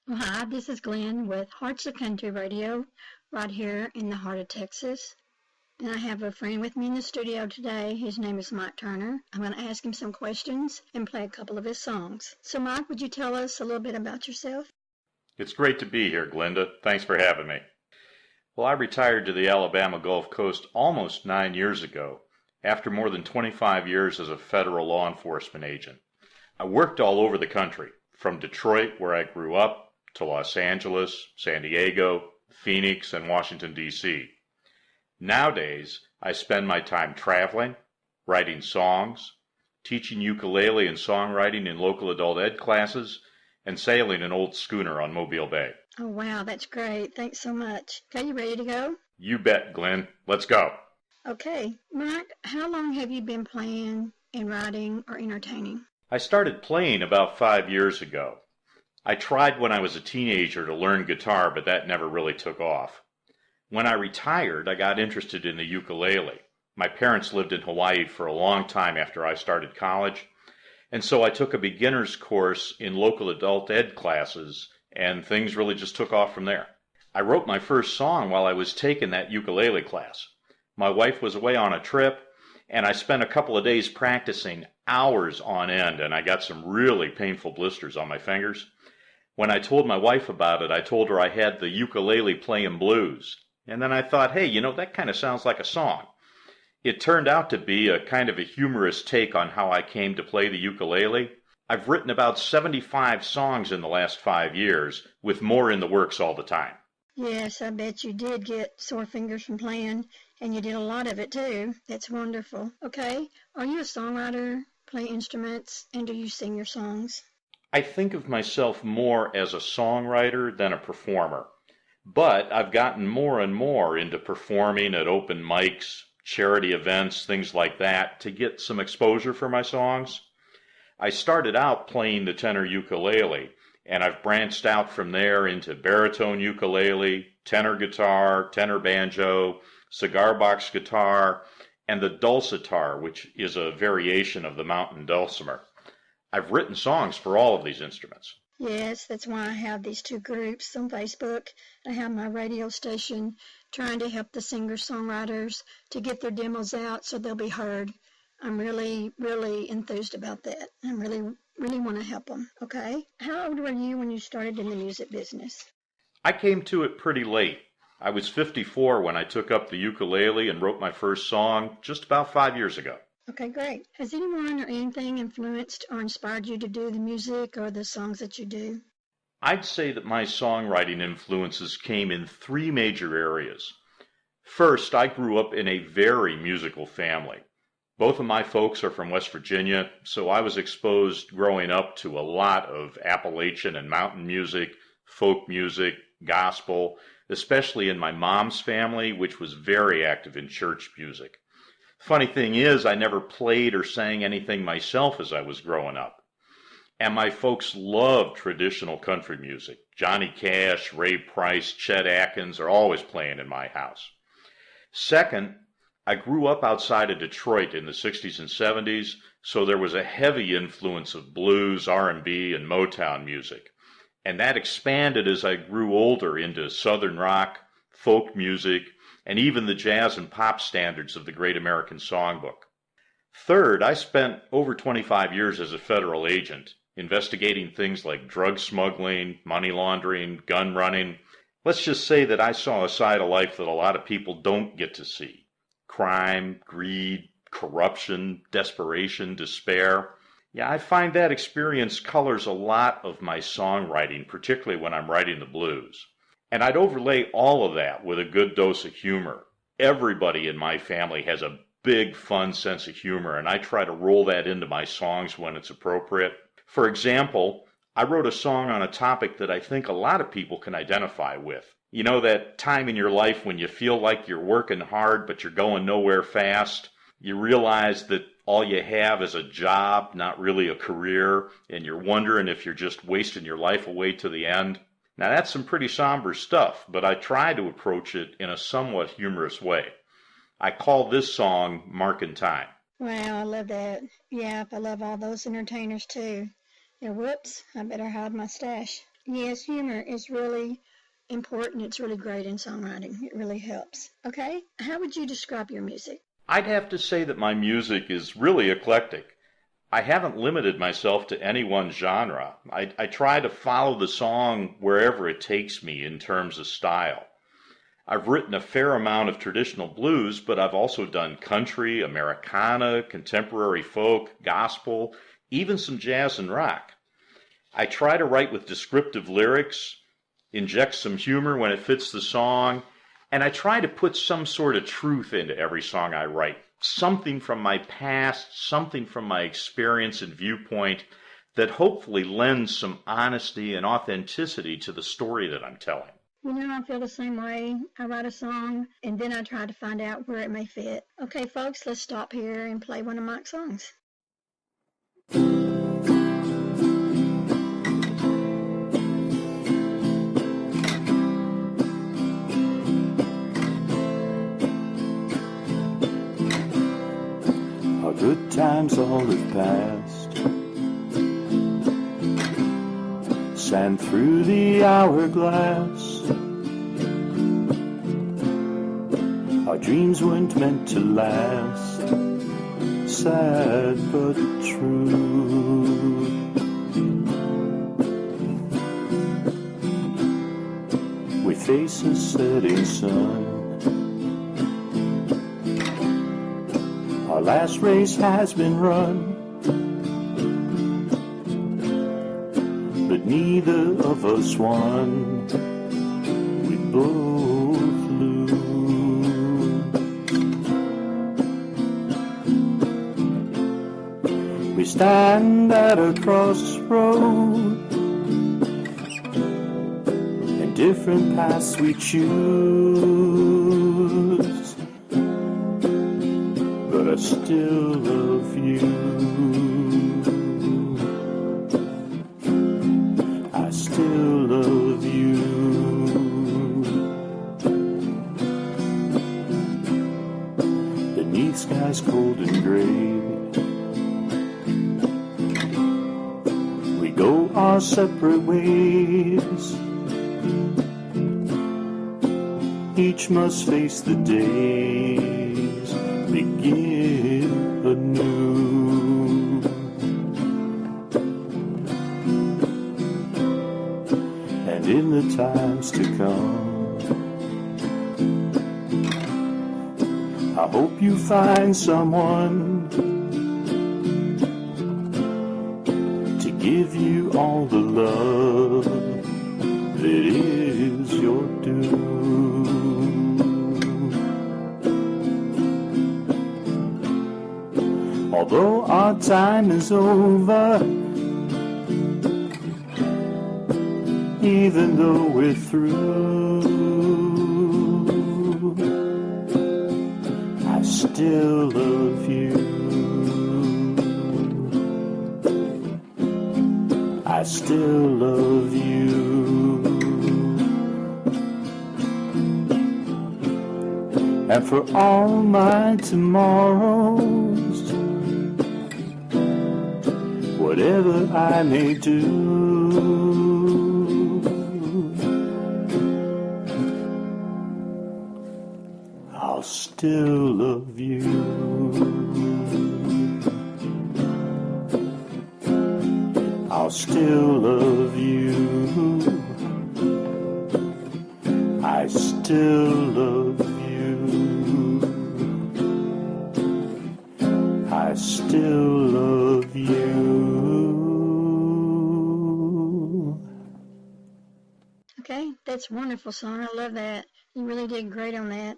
Well, hi, this is Glyn with Hearts of Country Radio right here in the heart of Texas. And I have a friend with me in the studio today. His name is Mike Turner. I'm going to ask him some questions and play a couple of his songs. So, Mike, would you tell us a little bit about yourself? It's great to be here, Glynda. Thanks for having me. Well, I retired to the Alabama Gulf Coast almost 9 years ago, after more than 25 years as a federal law enforcement agent. I worked all over the country, from Detroit, where I grew up, to Los Angeles, San Diego, Phoenix, and Washington, D.C. Nowadays, I spend my time traveling, writing songs, teaching ukulele and songwriting in local adult ed classes, and sailing an old schooner on Mobile Bay. Oh, wow, that's great. Thanks so much. Okay, you ready to go? You bet, Glyn. Let's go. Okay, Mike, how long have you been playing and writing or entertaining? I started playing about 5 years ago. I tried when I was a teenager to learn guitar, but that never really took off. When I retired, I got interested in the ukulele. My parents lived in Hawaii for a long time after I started college, and so I took a beginner's course in local adult ed classes, and things really just took off from there. I wrote my first song while I was taking that ukulele class. My wife was away on a trip, and I spent a couple of days practicing hours on end, and I got some really painful blisters on my fingers. When I told my wife about it, I told her I had the ukulele playing blues. And then I thought, hey, that kind of sounds like a song. It turned out to be a kind of a humorous take on how I came to play the ukulele. I've written about 75 songs in the last 5 years, with more in the works all the time. Yes, I bet you did get sore fingers from playing, and you did a lot of it too. That's wonderful. Okay, are you a songwriter, play instruments, and do you sing your songs? I think of myself more as a songwriter than a performer. But I've gotten more and more into performing at open mics, charity events, things like that, to get some exposure for my songs. I started out playing the tenor ukulele, and I've branched out from there into baritone ukulele, tenor guitar, tenor banjo, cigar box guitar, and the dulcitar, which is a variation of the mountain dulcimer. I've written songs for all of these instruments. Yes, that's why I have these two groups on Facebook. I have my radio station trying to help the singer-songwriters to get their demos out so they'll be heard. I'm really, really enthused about that. I really want to help them, okay? How old were you when you started in the music business? I came to it pretty late. I was 54 when I took up the ukulele and wrote my first song just about 5 years ago. Okay, great. Has anyone or anything influenced or inspired you to do the music or the songs that you do? I'd say that my songwriting influences came in 3 major areas. First, I grew up in a very musical family. Both of my folks are from West Virginia, so I was exposed growing up to a lot of Appalachian and mountain music, folk music, gospel, especially in my mom's family, which was very active in church music. Funny thing is, I never played or sang anything myself as I was growing up. And my folks loved traditional country music. Johnny Cash, Ray Price, Chet Atkins are always playing in my house. Second, I grew up outside of Detroit in the 60s and 70s, so there was a heavy influence of blues, R&B, and Motown music. And that expanded as I grew older into Southern rock, folk music, and even the jazz and pop standards of the Great American Songbook. Third, I spent over 25 years as a federal agent, investigating things like drug smuggling, money laundering, gun running. Let's just say that I saw a side of life that a lot of people don't get to see. Crime, greed, corruption, desperation, despair. Yeah, I find that experience colors a lot of my songwriting, particularly when I'm writing the blues. And I'd overlay all of that with a good dose of humor. Everybody in my family has a big, fun sense of humor, and I try to roll that into my songs when it's appropriate. For example, I wrote a song on a topic that I think a lot of people can identify with. You know, that time in your life when you feel like you're working hard, but you're going nowhere fast. You realize that all you have is a job, not really a career, and you're wondering if you're just wasting your life away to the end. Now, that's some pretty somber stuff, but I try to approach it in a somewhat humorous way. I call this song Markin' Time. Wow, I love that. Yeah, I love all those entertainers too. Yeah, whoops, I better hide my stash. Yes, humor is really important. It's really great in songwriting. It really helps. Okay, how would you describe your music? I'd have to say that my music is really eclectic. I haven't limited myself to any one genre. I try to follow the song wherever it takes me in terms of style. I've written a fair amount of traditional blues, but I've also done country, Americana, contemporary folk, gospel, even some jazz and rock. I try to write with descriptive lyrics, inject some humor when it fits the song, and I try to put some sort of truth into every song I write. Something from my past, something from my experience and viewpoint that hopefully lends some honesty and authenticity to the story that I'm telling. You know, I feel the same way. I write a song, and then I try to find out where it may fit. Okay, folks, let's stop here and play one of Mike's songs. Our good times all have passed, sand through the hourglass. Our dreams weren't meant to last, sad but true. We face a setting sun. Our last race has been run, but neither of us won. We both lose. We stand at a crossroad, and different paths we choose. But I still love you. I still love you. Beneath skies cold and gray, we go our separate ways. Each must face the days, begin anew. And in the times to come, I hope you find someone to give you all the love that is your due. Although our time is over, even though we're through, I still love you. I still love you. And for all my tomorrows, whatever I may do, I'll still love you. I'll still love you. I still love you. I still love you. Okay, that's a wonderful song. I love that. You really did great on that.